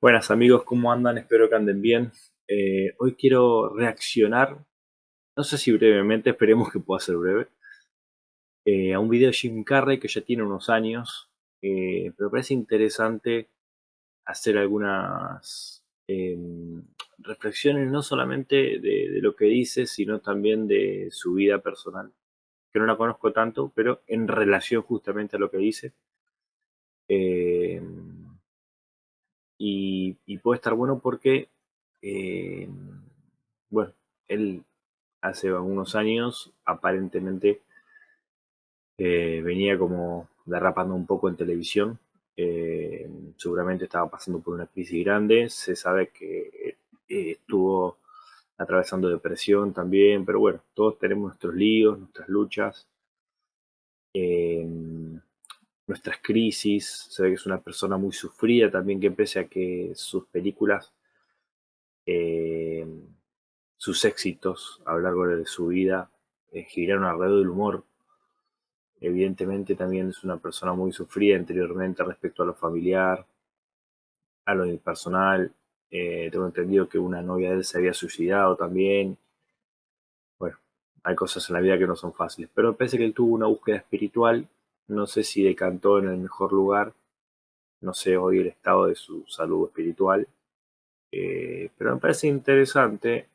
Buenas amigos, ¿cómo andan? Espero que anden bien. Hoy quiero reaccionar, no sé si brevemente, esperemos que pueda ser breve, a un video de Jim Carrey que ya tiene unos años, pero me parece interesante hacer algunas reflexiones no solamente de lo que dice, sino también de su vida personal, que no la conozco tanto, pero en relación justamente a lo que dice. Eh, y puede estar bueno porque, eh, bueno, él hace algunos años aparentemente venía como derrapando un poco en televisión. Seguramente estaba pasando por una crisis grande. Se sabe que estuvo atravesando depresión también, pero bueno, todos tenemos nuestros líos, nuestras luchas, eh, nuestras crisis. Se ve que es una persona muy sufrida también, que pese a que sus películas, eh, sus éxitos a lo largo de su vida giraron alrededor del humor. Evidentemente también es una persona muy sufrida interiormente respecto a lo familiar, a lo personal. Tengo entendido que una novia de él se había suicidado también. Bueno, hay cosas en la vida que no son fáciles, pero me parece que él tuvo una búsqueda espiritual. No sé si decantó en el mejor lugar, no sé hoy el estado de su salud espiritual, pero me parece interesante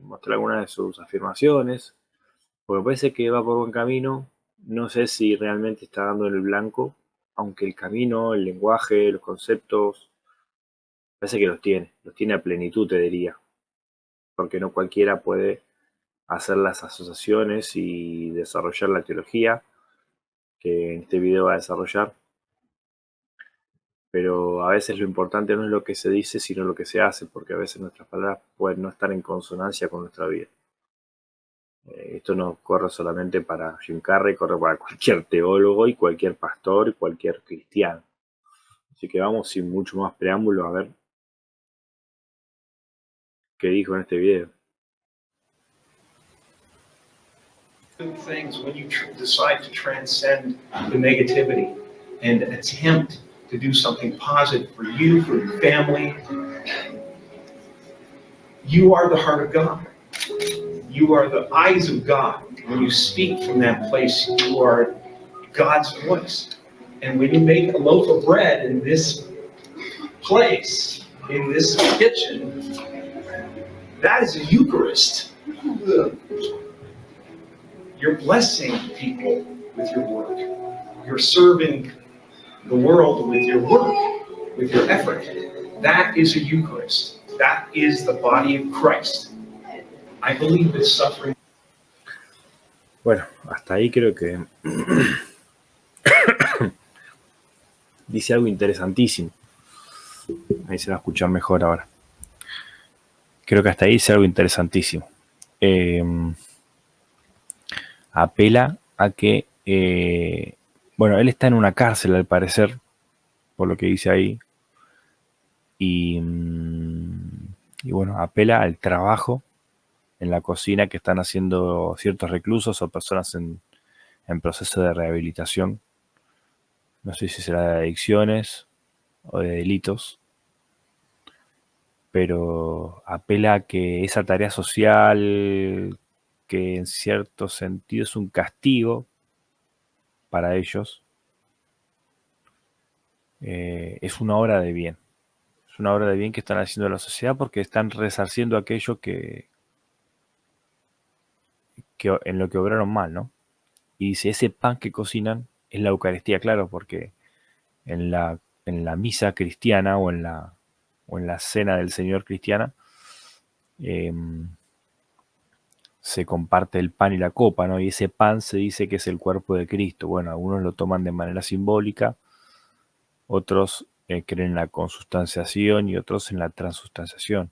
mostrar algunas de sus afirmaciones, porque me parece que va por buen camino. No sé si realmente está dando en el blanco, aunque el camino, el lenguaje, los conceptos, parece que los tiene a plenitud, te diría, porque no cualquiera puede hacer las asociaciones y desarrollar la teología que en este video va a desarrollar, pero a veces lo importante no es lo que se dice, sino lo que se hace, porque a veces nuestras palabras pueden no estar en consonancia con nuestra vida. Esto no corre solamente para Jim Carrey, corre para cualquier teólogo y cualquier pastor y cualquier cristiano. Así que vamos sin mucho más preámbulo a ver qué dijo en este video. Good things when you decide to transcend the negativity and attempt to do something positive for you, for your family. You are the heart of God. You are the eyes of God. When you speak from that place, you are God's voice. And when you make a loaf of bread in this place, in this kitchen, that is a Eucharist. You're blessing people with your work. You're serving the world with your work, with your effort. That is a Eucharist. That is the body of Christ. I believe that suffering. Bueno, hasta ahí creo que dice algo interesantísimo. Ahí se va a escuchar mejor ahora. Creo que hasta ahí dice algo interesantísimo. Apela a que, bueno, él está en una cárcel al parecer, por lo que dice ahí, y bueno, apela al trabajo en la cocina que están haciendo ciertos reclusos o personas en proceso de rehabilitación. No sé si será de adicciones o de delitos, pero apela a que esa tarea social, que en cierto sentido es un castigo para ellos, es una obra de bien. Es una obra de bien que están haciendo a la sociedad porque están resarciendo aquello que en lo que obraron mal, ¿no? Y dice, ese pan que cocinan es la Eucaristía, claro, porque en la misa cristiana o en la cena del Señor cristiana, eh, se comparte el pan y la copa, ¿no? Y ese pan se dice que es el cuerpo de Cristo. Bueno, algunos lo toman de manera simbólica, otros creen en la consustanciación y otros en la transustanciación.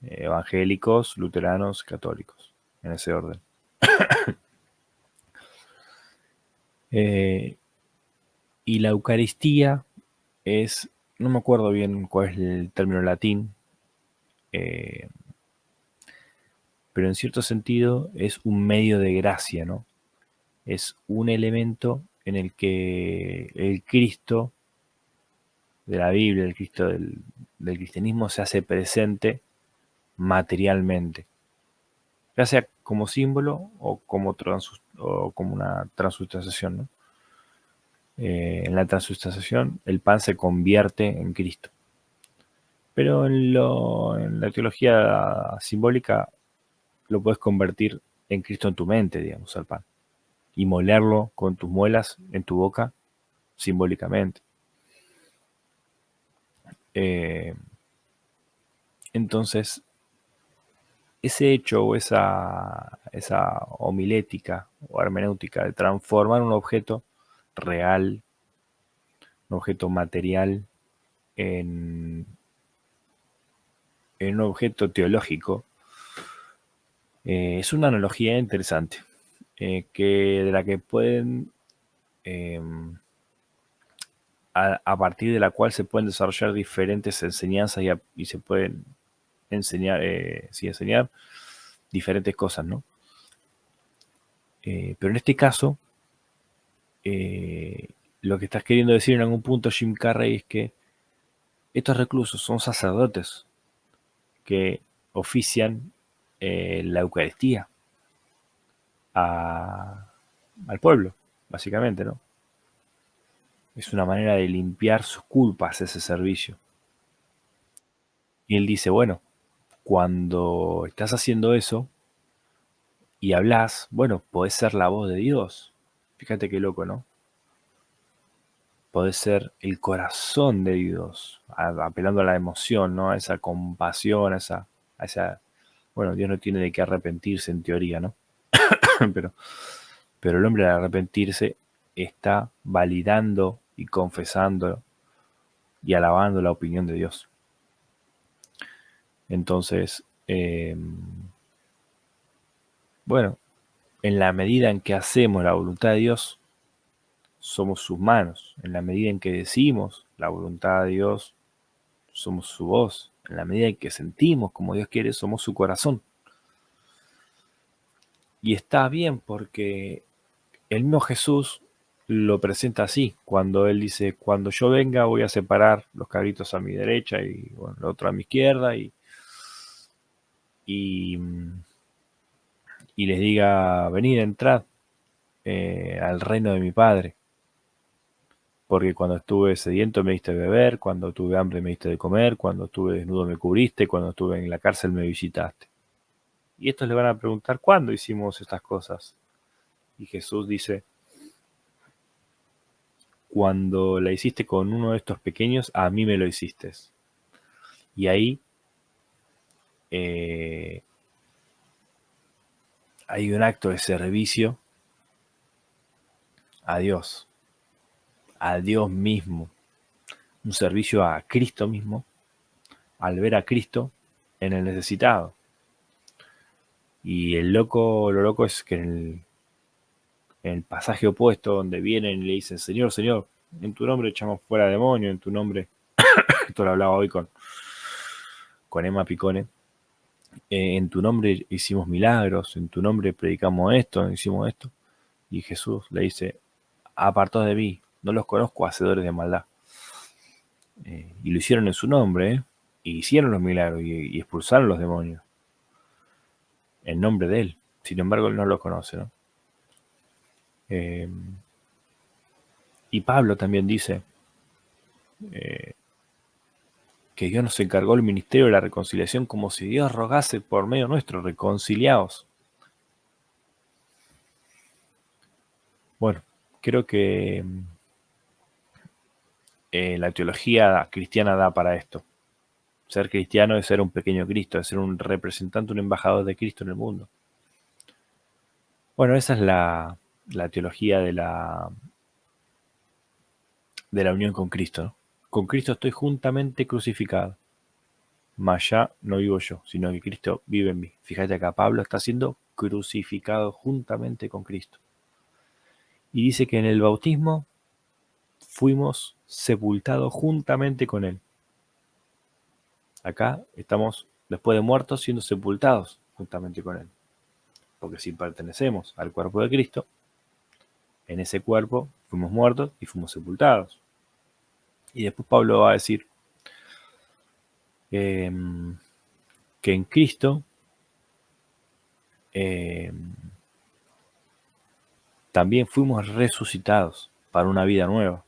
Evangélicos, luteranos, católicos, en ese orden. Y la Eucaristía es, no me acuerdo bien cuál es el término latín, pero en cierto sentido es un medio de gracia, ¿no? Es un elemento en el que el Cristo de la Biblia, el Cristo del cristianismo, se hace presente materialmente, ya sea como símbolo o como una transustanciación, ¿no? En la transustanciación el pan se convierte en Cristo. Pero en la teología simbólica lo puedes convertir en Cristo en tu mente, digamos, al pan. Y molerlo con tus muelas en tu boca simbólicamente. Entonces, ese hecho o esa homilética o hermenéutica de transformar un objeto real, un objeto material, en un objeto teológico, es una analogía interesante, de la que pueden, a partir de la cual se pueden desarrollar diferentes enseñanzas y se pueden enseñar diferentes cosas, ¿no? Pero en este caso, lo que estás queriendo decir en algún punto, Jim Carrey, es que estos reclusos son sacerdotes que ofician la Eucaristía al pueblo, básicamente, ¿no? Es una manera de limpiar sus culpas ese servicio. Y él dice, bueno, cuando estás haciendo eso y hablas, bueno, podés ser la voz de Dios. Fíjate qué loco, ¿no? Podés ser el corazón de Dios, apelando a la emoción, ¿no? A esa compasión, a esa... Bueno, Dios no tiene de qué arrepentirse en teoría, ¿no? pero el hombre al arrepentirse está validando y confesando y alabando la opinión de Dios. Entonces, bueno, en la medida en que hacemos la voluntad de Dios, somos sus manos. En la medida en que decimos la voluntad de Dios, somos su voz. En la medida en que sentimos como Dios quiere, somos su corazón. Y está bien porque el mismo Jesús lo presenta así, cuando él dice, cuando yo venga voy a separar los cabritos a mi derecha y bueno, el otro a mi izquierda y les diga, venid, entrad al reino de mi Padre. Porque cuando estuve sediento me diste de beber, cuando tuve hambre me diste de comer, cuando estuve desnudo me cubriste, cuando estuve en la cárcel me visitaste. Y estos le van a preguntar, ¿cuándo hicimos estas cosas? Y Jesús dice, cuando la hiciste con uno de estos pequeños, a mí me lo hiciste. Y ahí hay un acto de servicio a Dios mismo, un servicio a Cristo mismo, al ver a Cristo en el necesitado. Y lo loco es que en el pasaje opuesto, donde vienen y le dicen, Señor, Señor, en tu nombre echamos fuera demonio, en tu nombre, esto lo hablaba hoy con Emma Picone, en tu nombre hicimos milagros, en tu nombre predicamos esto, hicimos esto. Y Jesús le dice, apartaos de mí, no los conozco, hacedores de maldad. Y lo hicieron en su nombre, y hicieron los milagros y expulsaron los demonios en nombre de él. Sin embargo, él no lo conoce, ¿no? Y Pablo también dice que Dios nos encargó el ministerio de la reconciliación, como si Dios rogase por medio nuestro, reconciliaos. Bueno, creo que la teología cristiana da para esto. Ser cristiano es ser un pequeño Cristo, es ser un representante, un embajador de Cristo en el mundo. Bueno, esa es la teología de la unión con Cristo, ¿no? Con Cristo estoy juntamente crucificado. Mas ya no vivo yo, sino que Cristo vive en mí. Fíjate acá, Pablo está siendo crucificado juntamente con Cristo. Y dice que en el bautismo fuimos sepultados juntamente con él. Acá estamos, después de muertos, siendo sepultados juntamente con él. Porque si pertenecemos al cuerpo de Cristo, en ese cuerpo fuimos muertos y fuimos sepultados. Y después Pablo va a decir que en Cristo también fuimos resucitados para una vida nueva.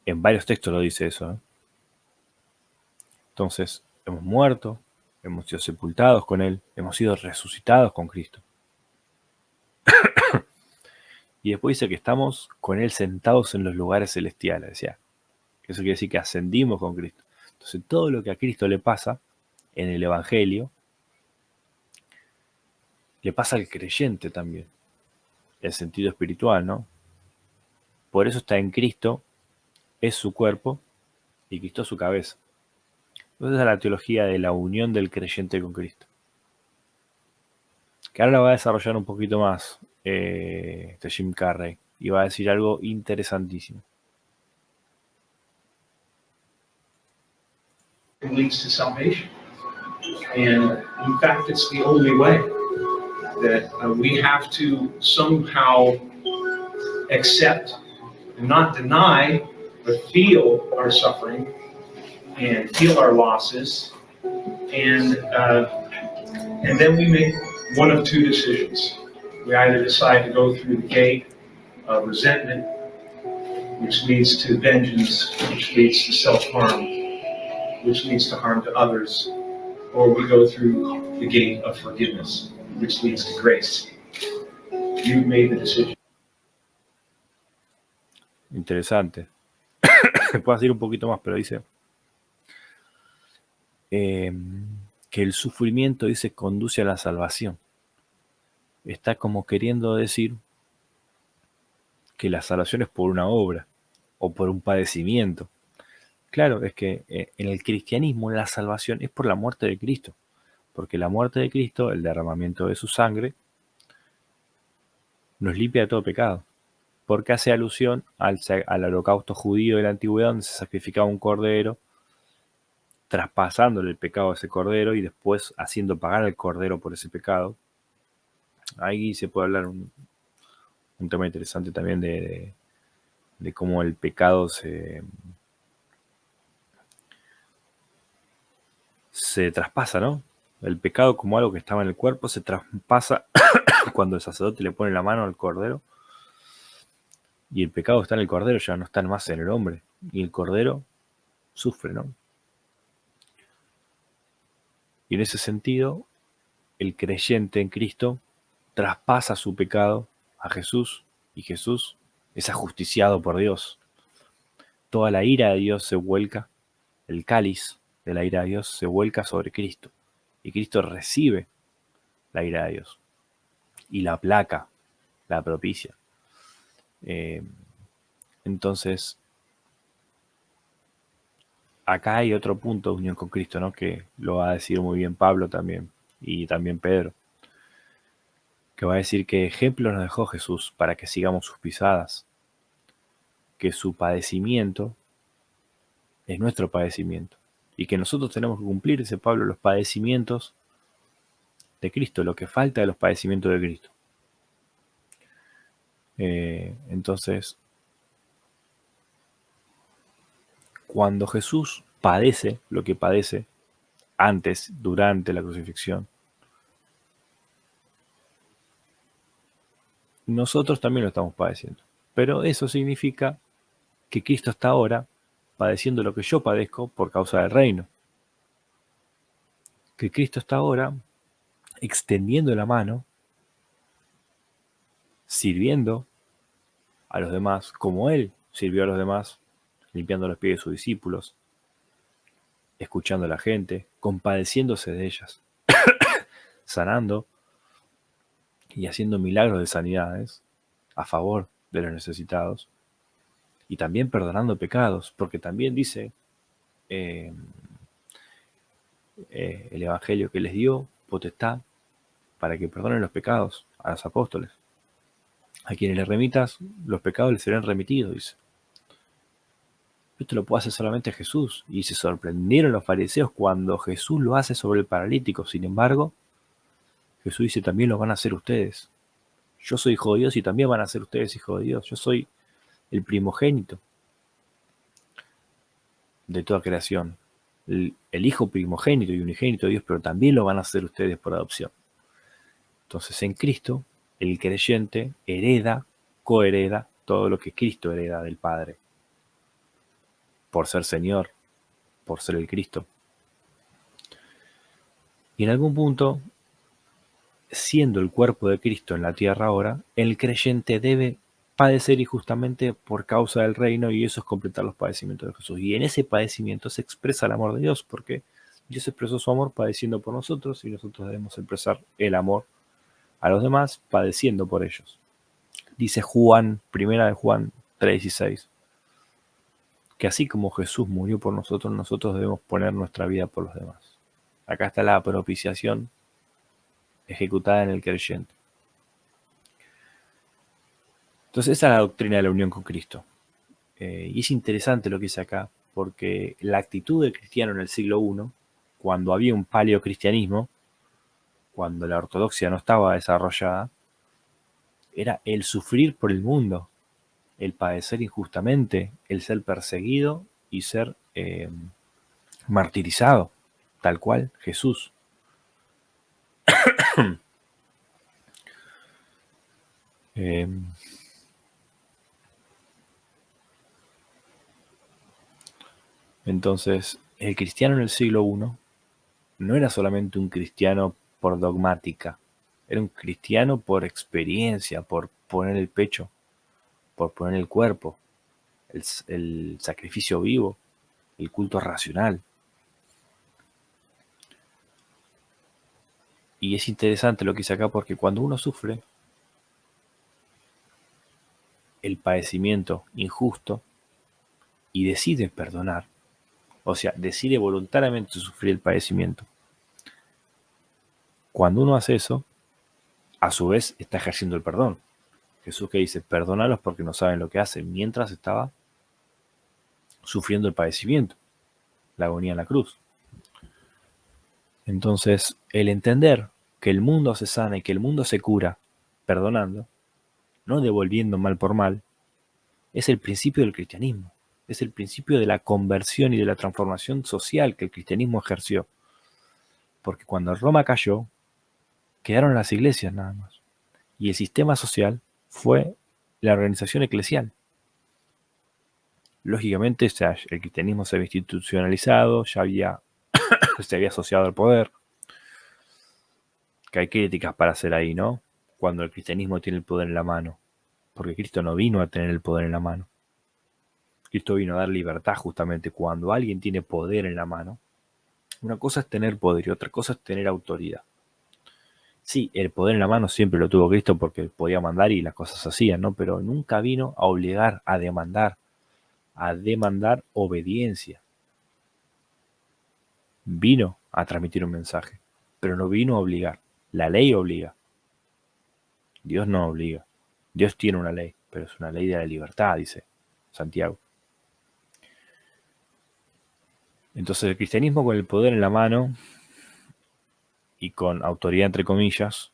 En varios textos lo dice eso, ¿eh? Entonces, hemos muerto, hemos sido sepultados con Él, hemos sido resucitados con Cristo. Y después dice que estamos con Él sentados en los lugares celestiales, decía. Eso quiere decir que ascendimos con Cristo. Entonces, todo lo que a Cristo le pasa en el Evangelio, le pasa al creyente también. El sentido espiritual, ¿no? Por eso está en Cristo, es su cuerpo, y Cristo es su cabeza. Entonces, esa es la teología de la unión del creyente con Cristo. Que ahora la va a desarrollar un poquito más Jim Carrey. Y va a decir algo interesantísimo. It leads to salvation. And in fact, it's the only way that we have to somehow accept and not deny, but feel our suffering and feel our losses. And then we make one of two decisions. We either decide to go through the gate of resentment, which leads to vengeance, which leads to self-harm, which leads to harm to others, or we go through the gate of forgiveness, which leads to grace. You made the decision. Interesante. Puedo decir un poquito más, pero dice que el sufrimiento, dice, conduce a la salvación. Está como queriendo decir que la salvación es por una obra o por un padecimiento. Claro, es que en el cristianismo la salvación es por la muerte de Cristo, porque la muerte de Cristo, el derramamiento de su sangre, nos limpia de todo pecado, porque hace alusión al holocausto judío de la antigüedad, donde se sacrificaba un cordero, traspasándole el pecado a ese cordero y después haciendo pagar al cordero por ese pecado. Ahí se puede hablar un tema interesante también de cómo el pecado se traspasa, ¿no? El pecado como algo que estaba en el cuerpo se traspasa cuando el sacerdote le pone la mano al cordero, y el pecado está en el cordero, ya no está más en el hombre, y el cordero sufre, ¿no? Y en ese sentido, el creyente en Cristo traspasa su pecado a Jesús, y Jesús es ajusticiado por Dios. Toda la ira de Dios se vuelca, el cáliz de la ira de Dios se vuelca sobre Cristo, y Cristo recibe la ira de Dios y la aplaca, la propicia. Entonces, acá hay otro punto de unión con Cristo, ¿no? Que lo va a decir muy bien Pablo también, y también Pedro, que va a decir que ejemplo nos dejó Jesús para que sigamos sus pisadas, que su padecimiento es nuestro padecimiento, y que nosotros tenemos que cumplir, dice Pablo, los padecimientos de Cristo, lo que falta de los padecimientos de Cristo. Entonces, cuando Jesús padece lo que padece antes, durante la crucifixión, nosotros también lo estamos padeciendo. Pero eso significa que Cristo está ahora padeciendo lo que yo padezco por causa del reino. Que Cristo está ahora extendiendo la mano, sirviendo a los demás como Él sirvió a los demás, limpiando los pies de sus discípulos, escuchando a la gente, compadeciéndose de ellas, sanando y haciendo milagros de sanidades a favor de los necesitados, y también perdonando pecados, porque también dice el Evangelio que les dio potestad para que perdonen los pecados a los apóstoles. A quienes les remitas, los pecados les serán remitidos, dice. Esto lo puede hacer solamente Jesús, y se sorprendieron los fariseos cuando Jesús lo hace sobre el paralítico. Sin embargo, Jesús dice, también lo van a hacer ustedes. Yo soy hijo de Dios y también van a ser ustedes hijos de Dios. Yo soy el primogénito de toda creación, el hijo primogénito y unigénito de Dios, pero también lo van a hacer ustedes por adopción. Entonces, en Cristo, el creyente hereda, cohereda todo lo que Cristo hereda del Padre, por ser Señor, por ser el Cristo. Y en algún punto, siendo el cuerpo de Cristo en la tierra ahora, el creyente debe padecer injustamente por causa del reino, y eso es completar los padecimientos de Jesús. Y en ese padecimiento se expresa el amor de Dios, porque Dios expresó su amor padeciendo por nosotros, y nosotros debemos expresar el amor a los demás padeciendo por ellos. Dice Juan, primera de Juan 3:16, que así como Jesús murió por nosotros, nosotros debemos poner nuestra vida por los demás. Acá está la propiciación ejecutada en el creyente. Entonces esa es la doctrina de la unión con Cristo. Y es interesante lo que dice acá, porque la actitud del cristiano en el siglo I, cuando había un paleocristianismo, cuando la ortodoxia no estaba desarrollada, era el sufrir por el mundo, el padecer injustamente, el ser perseguido y ser martirizado, tal cual Jesús. Entonces, el cristiano en el siglo I no era solamente un cristiano por dogmática, era un cristiano por experiencia, por poner el pecho, por poner el cuerpo, el sacrificio vivo, el culto racional. Y es interesante lo que dice acá, porque cuando uno sufre el padecimiento injusto y decide perdonar, o sea, decide voluntariamente sufrir el padecimiento, cuando uno hace eso, a su vez está ejerciendo el perdón. Jesús que dice, perdónalos porque no saben lo que hacen, mientras estaba sufriendo el padecimiento, la agonía en la cruz. Entonces, el entender que el mundo se sana y que el mundo se cura perdonando, no devolviendo mal por mal, es el principio del cristianismo. Es el principio de la conversión y de la transformación social que el cristianismo ejerció. Porque cuando Roma cayó, quedaron las iglesias nada más. Y el sistema social fue la organización eclesial. Lógicamente, el cristianismo se había institucionalizado, se había asociado al poder. Que hay críticas para hacer ahí, ¿no? Cuando el cristianismo tiene el poder en la mano. Porque Cristo no vino a tener el poder en la mano. Cristo vino a dar libertad justamente. Cuando alguien tiene poder en la mano, una cosa es tener poder y otra cosa es tener autoridad. Sí, el poder en la mano siempre lo tuvo Cristo porque podía mandar y las cosas se hacían, ¿no? Pero nunca vino a obligar, a demandar obediencia. Vino a transmitir un mensaje, pero no vino a obligar. La ley obliga. Dios no obliga. Dios tiene una ley, pero es una ley de la libertad, dice Santiago. Entonces el cristianismo con el poder en la mano y con autoridad entre comillas,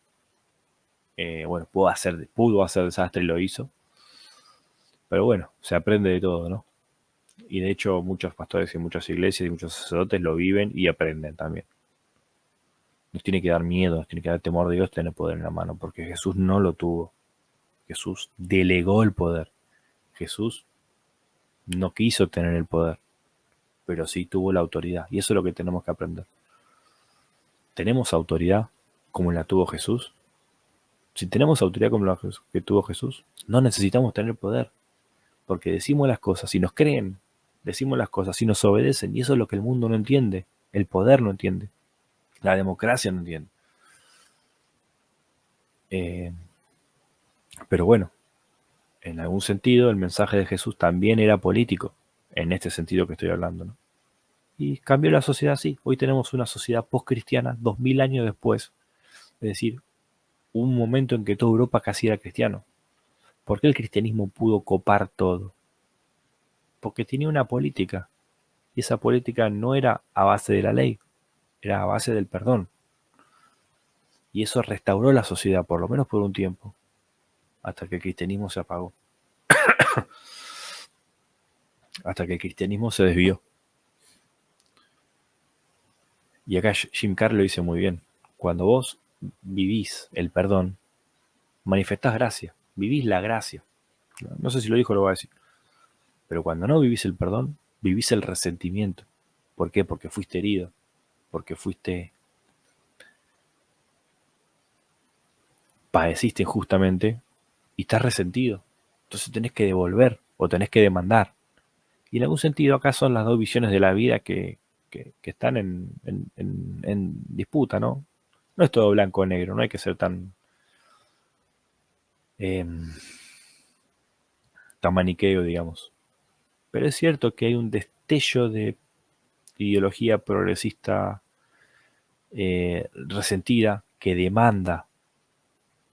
pudo hacer desastre y lo hizo. Pero bueno, se aprende de todo, ¿no? Y de hecho muchos pastores y muchas iglesias y muchos sacerdotes lo viven y aprenden también. Nos tiene que dar miedo, nos tiene que dar temor de Dios tener poder en la mano, porque Jesús no lo tuvo. Jesús delegó el poder. Jesús no quiso tener el poder, pero sí tuvo la autoridad. Y eso es lo que tenemos que aprender. ¿Tenemos autoridad como la tuvo Jesús? Si tenemos autoridad como la que tuvo Jesús, no necesitamos tener poder, porque decimos las cosas y nos creen, decimos las cosas y nos obedecen, y eso es lo que el mundo no entiende, el poder no entiende, la democracia no entiende. Pero bueno, en algún sentido el mensaje de Jesús también era político, en este sentido que estoy hablando, ¿no? Y cambió la sociedad así. Hoy tenemos una sociedad post-cristiana 2000 años después, es decir, un momento en que toda Europa casi era cristiano. ¿Por qué el cristianismo pudo copar todo? Porque tenía una política, y esa política no era a base de la ley, era a base del perdón. Y eso restauró la sociedad, por lo menos por un tiempo, hasta que el cristianismo se apagó. hasta que el cristianismo se desvió. Y acá Jim Carrey lo dice muy bien. Cuando vos vivís el perdón, manifestás gracia, vivís la gracia. No sé si lo dijo o lo va a decir. Pero cuando no vivís el perdón, vivís el resentimiento. ¿Por qué? Porque fuiste herido, porque padeciste injustamente y estás resentido. Entonces tenés que devolver o tenés que demandar. Y en algún sentido acá son las dos visiones de la vida que están en disputa, ¿no? No es todo blanco o negro, no hay que ser tan maniqueo, digamos. Pero es cierto que hay un destello de ideología progresista resentida que demanda,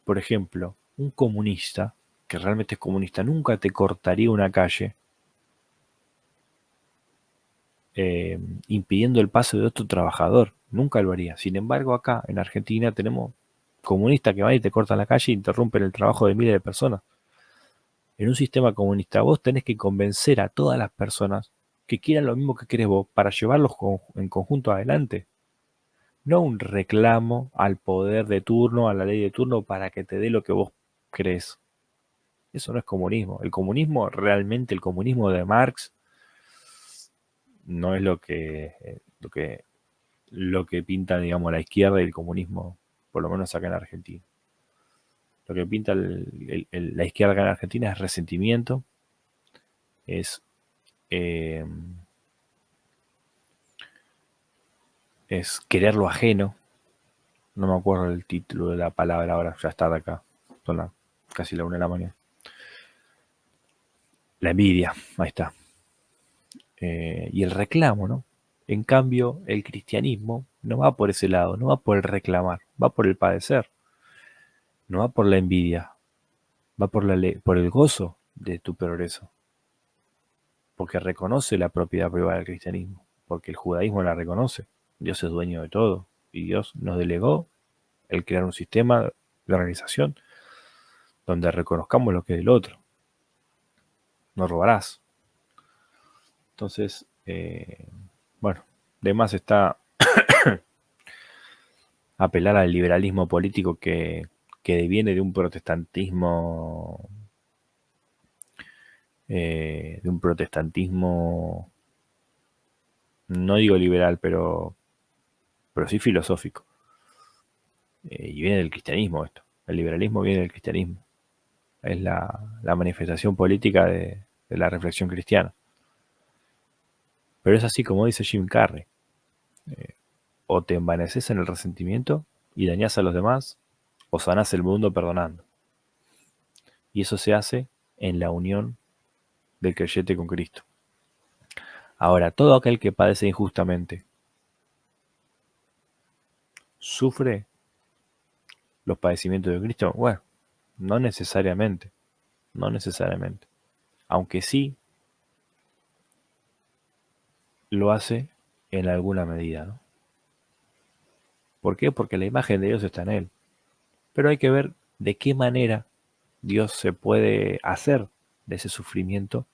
por ejemplo, un comunista, que realmente es comunista, nunca te cortaría una calle impidiendo el paso de otro trabajador. Nunca lo haría. Sin embargo, acá en Argentina tenemos comunistas que van y te cortan la calle e interrumpen el trabajo de miles de personas. En un sistema comunista vos tenés que convencer a todas las personas que quieran lo mismo que querés vos para llevarlos en conjunto adelante. No un reclamo al poder de turno, a la ley de turno para que te dé lo que vos crees. Eso no es comunismo. El comunismo, realmente el comunismo de Marx, no es lo que pinta, digamos, la izquierda y el comunismo, por lo menos acá en Argentina. Lo que pinta la izquierda acá en Argentina es resentimiento, es eh, querer lo ajeno. No me acuerdo el título de la palabra ahora, ya está de acá. Son casi la 1 de la mañana. La envidia, ahí está. Y el reclamo, ¿no? En cambio, el cristianismo no va por ese lado, no va por el reclamar, va por el padecer, no va por la envidia, va por el gozo de tu progreso, porque reconoce la propiedad privada del cristianismo, porque el judaísmo la reconoce. Dios es dueño de todo y Dios nos delegó el crear un sistema de organización donde reconozcamos lo que es del otro. No robarás. Entonces, bueno, de más está apelar al liberalismo político que deviene de un protestantismo, no digo liberal, pero sí filosófico. Y viene del cristianismo esto. El liberalismo viene del cristianismo. Es la manifestación política de la reflexión cristiana. Pero es así como dice Jim Carrey. O te envaneces en el resentimiento y dañás a los demás, o sanás el mundo perdonando. Y eso se hace en la unión del creyente con Cristo. Ahora, todo aquel que padece injustamente sufre los padecimientos de Cristo. Bueno, no necesariamente, no necesariamente. Aunque sí lo hace en alguna medida, ¿no? ¿Por qué? Porque la imagen de Dios está en él. Pero hay que ver de qué manera Dios se puede hacer de ese sufrimiento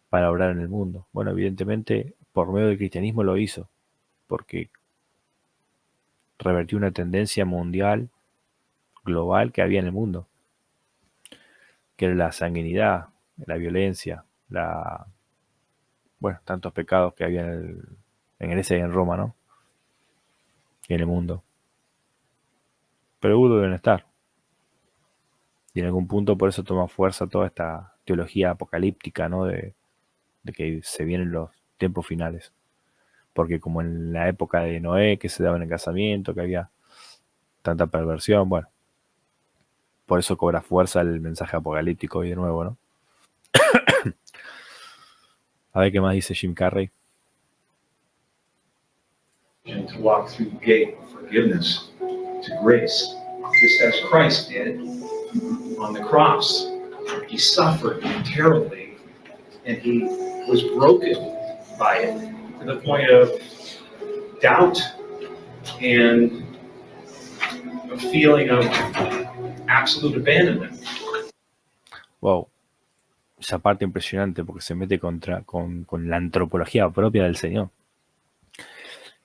para obrar en el mundo. Bueno, evidentemente por medio del cristianismo lo hizo, porque revertió una tendencia mundial, global que había en el mundo, que era la sanguinidad, la violencia, bueno, tantos pecados que había en Grecia y en Roma, ¿no? Y en el mundo. Pero deben estar. Y en algún punto por eso toma fuerza toda esta teología apocalíptica, ¿no? De que se vienen los tiempos finales. Porque como en la época de Noé, que se daban en casamiento, que había tanta perversión, bueno, por eso cobra fuerza el mensaje apocalíptico hoy de nuevo, ¿no? A ver qué más dice Jim Carrey. To walk through the gate of forgiveness to grace, just as Christ did on the cross. He suffered terribly, and he was broken by it to the point of doubt and a feeling of absolute abandonment. Wow. esa parte impresionante porque se mete con la antropología propia del Señor.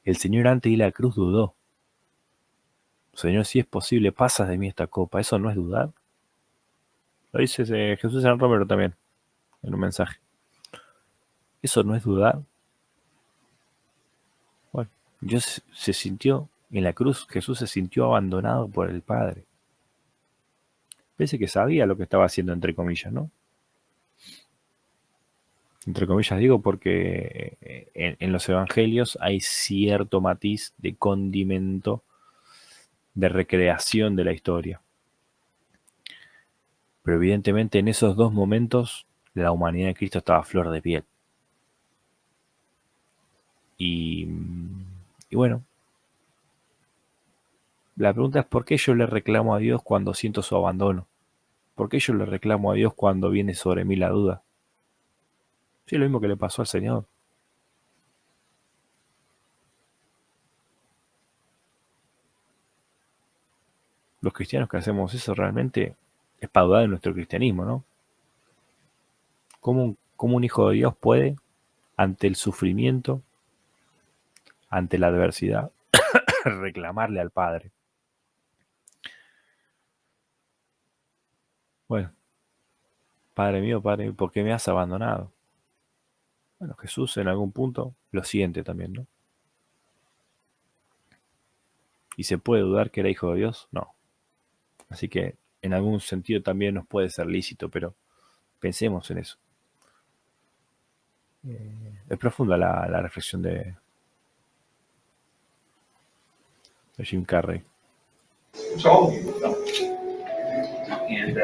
El Señor antes de ir a la cruz dudó. Señor, si es posible, pasas de mí esta copa. ¿Eso no es dudar? Lo dice Jesús San Romero también, en un mensaje. ¿Eso no es dudar? Bueno, Dios se sintió, en la cruz Jesús se sintió abandonado por el Padre. Parece que sabía lo que estaba haciendo, entre comillas, ¿no? Entre comillas digo porque en los evangelios hay cierto matiz de condimento, de recreación de la historia. Pero evidentemente en esos dos momentos la humanidad de Cristo estaba a flor de piel. Y bueno, la pregunta es ¿por qué yo le reclamo a Dios cuando siento su abandono? ¿Por qué yo le reclamo a Dios cuando viene sobre mí la duda? Sí, es lo mismo que le pasó al Señor. Los cristianos que hacemos eso realmente es para dudar de nuestro cristianismo, ¿no? ¿Cómo un hijo de Dios puede, ante el sufrimiento, ante la adversidad, reclamarle al Padre? Bueno, Padre mío, ¿por qué me has abandonado? Bueno, Jesús en algún punto lo siente también, ¿no? ¿Y se puede dudar que era hijo de Dios? No. Así que en algún sentido también nos puede ser lícito, pero pensemos en eso. Es profunda la reflexión de Jim Carrey. It's all of you felt. And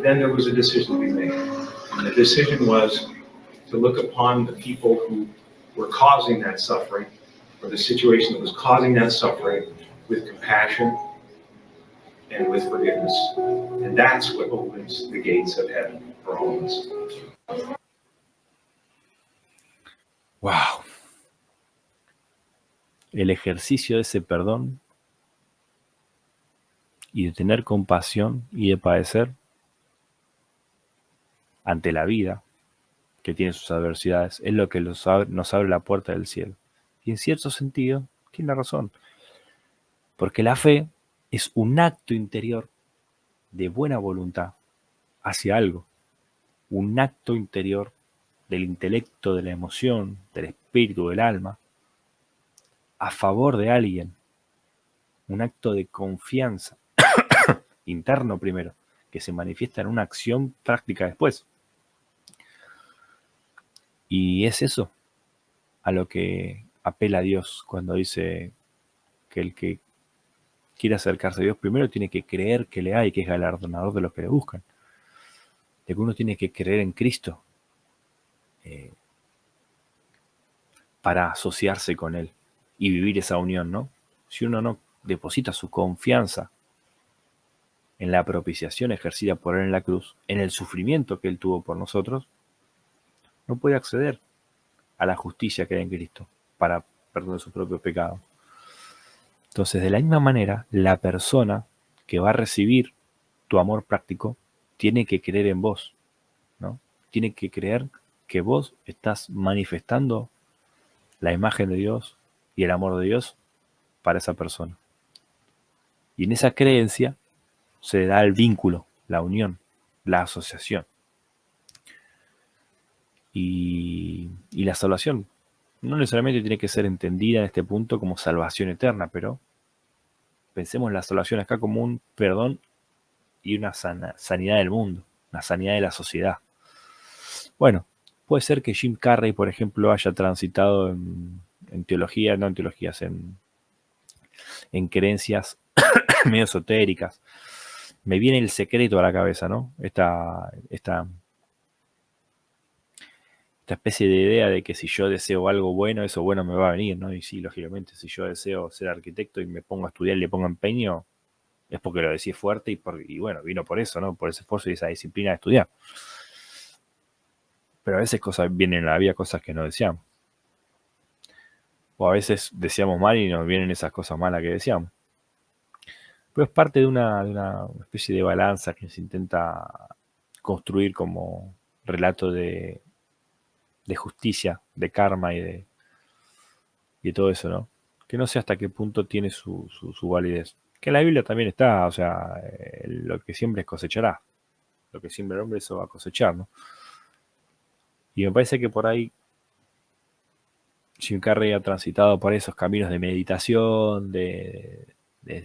then there was a decision to be made. And the decision was to look upon the people who were causing that suffering, or the situation that was causing that suffering, with compassion and with forgiveness. And that's what opens the gates of heaven for all of us. ¡Wow! El ejercicio de ese perdón y de tener compasión y de padecer ante la vida que tiene sus adversidades es lo que nos abre la puerta del cielo. Y en cierto sentido, tiene razón, porque la fe es un acto interior de buena voluntad hacia algo, un acto interior del intelecto, de la emoción, del espíritu, del alma, a favor de alguien, un acto de confianza interno primero, que se manifiesta en una acción práctica después. Y es eso a lo que apela Dios cuando dice que el que quiere acercarse a Dios primero tiene que creer que le hay, que es galardonador de los que le buscan. De que uno tiene que creer en Cristo para asociarse con Él y vivir esa unión, ¿no? Si uno no deposita su confianza en la propiciación ejercida por Él en la cruz, en el sufrimiento que Él tuvo por nosotros, no puede acceder a la justicia que hay en Cristo para perdón de sus propios pecados. Entonces, de la misma manera, la persona que va a recibir tu amor práctico tiene que creer en vos, ¿no? Tiene que creer que vos estás manifestando la imagen de Dios y el amor de Dios para esa persona. Y en esa creencia se da el vínculo, la unión, la asociación. Y la salvación no necesariamente tiene que ser entendida en este punto como salvación eterna, pero pensemos en la salvación acá como un perdón y una sanidad del mundo, una sanidad de la sociedad. Bueno, puede ser que Jim Carrey, por ejemplo, haya transitado en teología, no en teologías, en creencias medio esotéricas. Me viene El Secreto a la cabeza, ¿no? Esta especie de idea de que si yo deseo algo bueno, eso bueno me va a venir, ¿no? Y sí, lógicamente, si yo deseo ser arquitecto y me pongo a estudiar y le pongo empeño, es porque lo deseé fuerte y bueno, vino por eso, ¿no? Por ese esfuerzo y esa disciplina de estudiar. Pero a veces vienen en la vida cosas que no deseamos. O a veces deseamos mal y nos vienen esas cosas malas que deseamos. Pero es parte de una especie de balanza que se intenta construir como relato de justicia, de karma y de todo eso, ¿no? Que no sé hasta qué punto tiene su validez. Que en la Biblia también está, o sea, lo que siembres cosechará. Lo que siembra el hombre, eso va a cosechar, ¿no? Y me parece que por ahí Jim Carrey ha transitado por esos caminos de meditación, de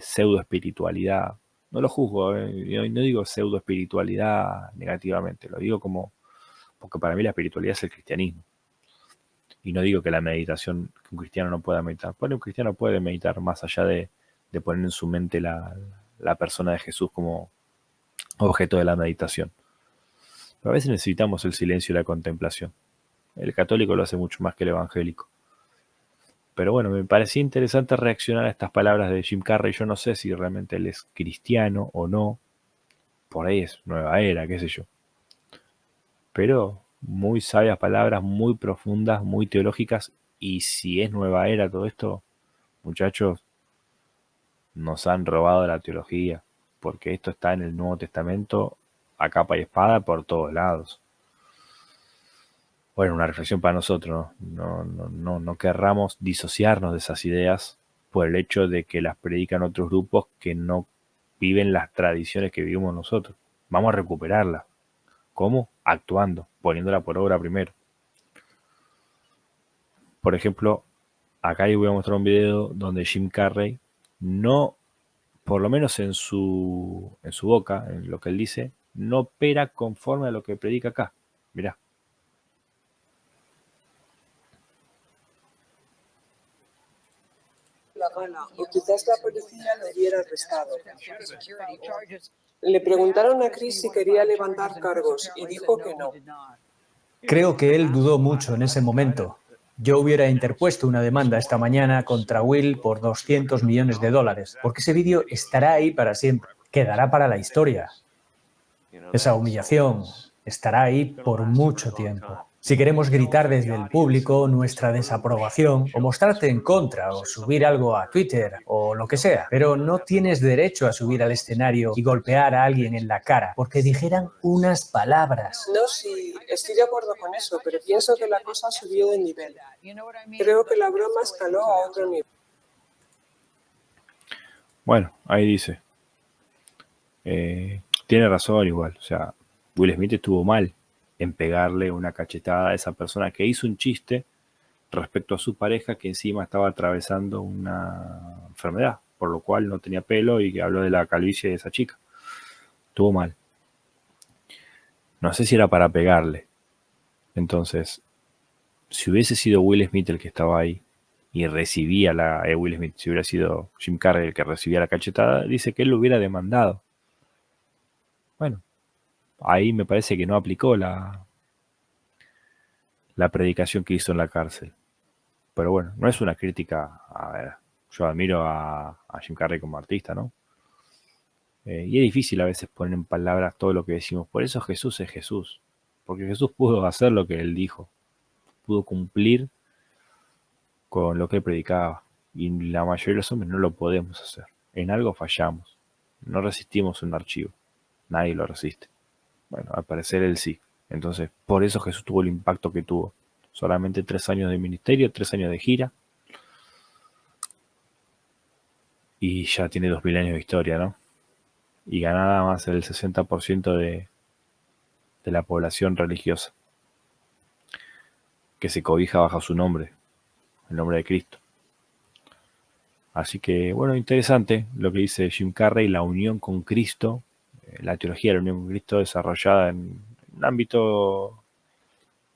pseudo espiritualidad. No lo juzgo, no digo pseudo espiritualidad negativamente, lo digo como, porque para mí la espiritualidad es el cristianismo. Y no digo que la meditación, que un cristiano no pueda meditar. Bueno, un cristiano puede meditar más allá de poner en su mente la persona de Jesús como objeto de la meditación. Pero a veces necesitamos el silencio y la contemplación. El católico lo hace mucho más que el evangélico. Pero bueno, me parecía interesante reaccionar a estas palabras de Jim Carrey. Yo no sé si realmente él es cristiano o no. Por ahí es nueva era, qué sé yo. Pero muy sabias palabras, muy profundas, muy teológicas. Y si es nueva era todo esto, muchachos, nos han robado la teología. Porque esto está en el Nuevo Testamento a capa y espada por todos lados. Bueno, una reflexión para nosotros, ¿no? No querramos disociarnos de esas ideas por el hecho de que las predican otros grupos que no viven las tradiciones que vivimos nosotros. Vamos a recuperarlas. ¿Cómo? Actuando, poniéndola por obra primero. Por ejemplo, acá les voy a mostrar un video donde Jim Carrey no, por lo menos en su boca, en lo que él dice, no opera conforme a lo que predica acá. Mirá. La gana, o quizás la policía lo hubiera arrestado. Le preguntaron a Chris si quería levantar cargos y dijo que no. Creo que él dudó mucho en ese momento. Yo hubiera interpuesto una demanda esta mañana contra Will por $200 millones, porque ese vídeo estará ahí para siempre, quedará para la historia. Esa humillación estará ahí por mucho tiempo. Si queremos gritar desde el público nuestra desaprobación, o mostrarte en contra, o subir algo a Twitter, o lo que sea, pero no tienes derecho a subir al escenario y golpear a alguien en la cara porque dijeran unas palabras. No, sí, estoy de acuerdo con eso, pero pienso que la cosa subió de nivel. Creo que la broma escaló a otro nivel. Bueno, ahí dice. Tiene razón igual. O sea, Will Smith estuvo mal en pegarle una cachetada a esa persona que hizo un chiste respecto a su pareja que encima estaba atravesando una enfermedad, por lo cual no tenía pelo y que habló de la calvicie de esa chica. Estuvo mal. No sé si era para pegarle. Entonces, si hubiese sido Will Smith el que estaba ahí y recibía Will Smith, si hubiera sido Jim Carrey el que recibía la cachetada, dice que él lo hubiera demandado. Bueno, ahí me parece que no aplicó la predicación que hizo en la cárcel. Pero bueno, no es una crítica. A ver, yo admiro a Jim Carrey como artista, ¿no? Y es difícil a veces poner en palabras todo lo que decimos. Por eso Jesús es Jesús. Porque Jesús pudo hacer lo que él dijo. Pudo cumplir con lo que él predicaba. Y la mayoría de los hombres no lo podemos hacer. En algo fallamos. No resistimos un archivo. Nadie lo resiste. Bueno, al parecer él sí. Entonces, por eso Jesús tuvo el impacto que tuvo. Solamente 3 años de ministerio, 3 años de gira. Y ya tiene 2000 años de historia, ¿no? Y gana nada más el 60% de la población religiosa. Que se cobija bajo su nombre. El nombre de Cristo. Así que, bueno, interesante lo que dice Jim Carrey, la unión con Cristo. La teología de la unión con Cristo desarrollada en un ámbito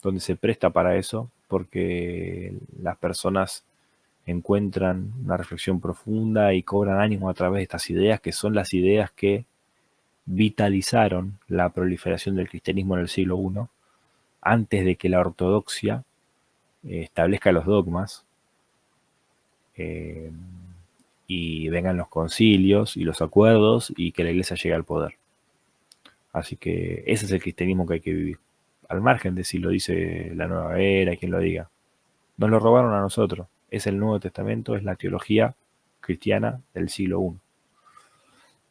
donde se presta para eso, porque las personas encuentran una reflexión profunda y cobran ánimo a través de estas ideas, que son las ideas que vitalizaron la proliferación del cristianismo en el siglo I, antes de que la ortodoxia establezca los dogmas y vengan los concilios y los acuerdos y que la iglesia llegue al poder. Así que ese es el cristianismo que hay que vivir. Al margen de si lo dice la nueva era, quien lo diga. Nos lo robaron a nosotros. Es el Nuevo Testamento, es la teología cristiana del siglo I.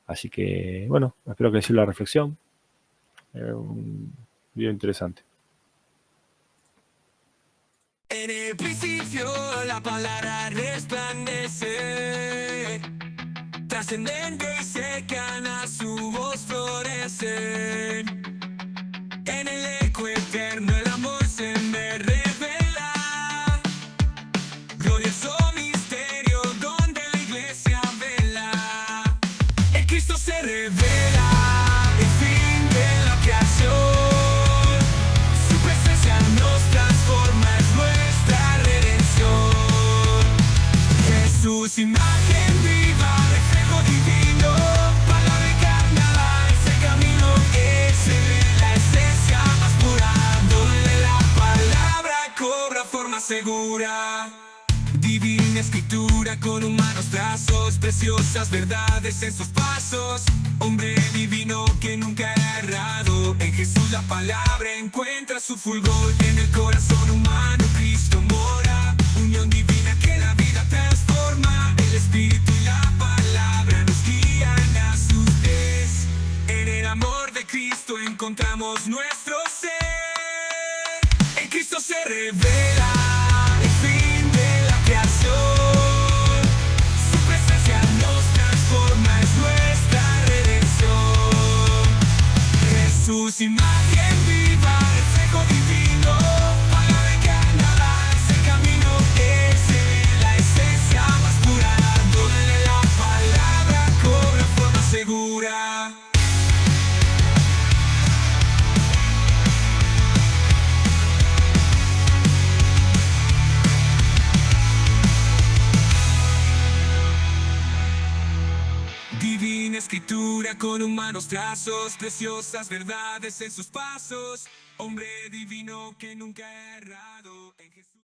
Así que, bueno, espero que les sirva la reflexión. Un video interesante. En el principio la palabra resplandece, trascendente y cercana su voz florece. En el eco eterno el amor se me revela, glorioso misterio donde la iglesia vela. En Cristo se revela el fin de la creación, su presencia nos transforma, es nuestra redención. Jesús, imagen viva, reflejo divino, palabra encarnada, ese camino es la esencia más pura, donde la palabra cobra forma segura. Divina escritura con humanos trazos, preciosas verdades en sus pasos. Hombre divino que nunca ha errado, en Jesús la palabra encuentra su fulgor. En el corazón humano Cristo mora, unión divina que la vida transforma. El Espíritu y la palabra nos guían a sus pies. En el amor de Cristo encontramos nuestro ser. En Cristo se revela el fin de la creación, su presencia nos transforma, es nuestra redención. Jesús, imagen viva, reflejo divino, palabra encarnada, ese camino es la esencia más pura, donde la palabra cobra forma segura. Divina escritura con humanos trazos, preciosas verdades en sus pasos. Hombre divino que nunca ha errado, en Jesús.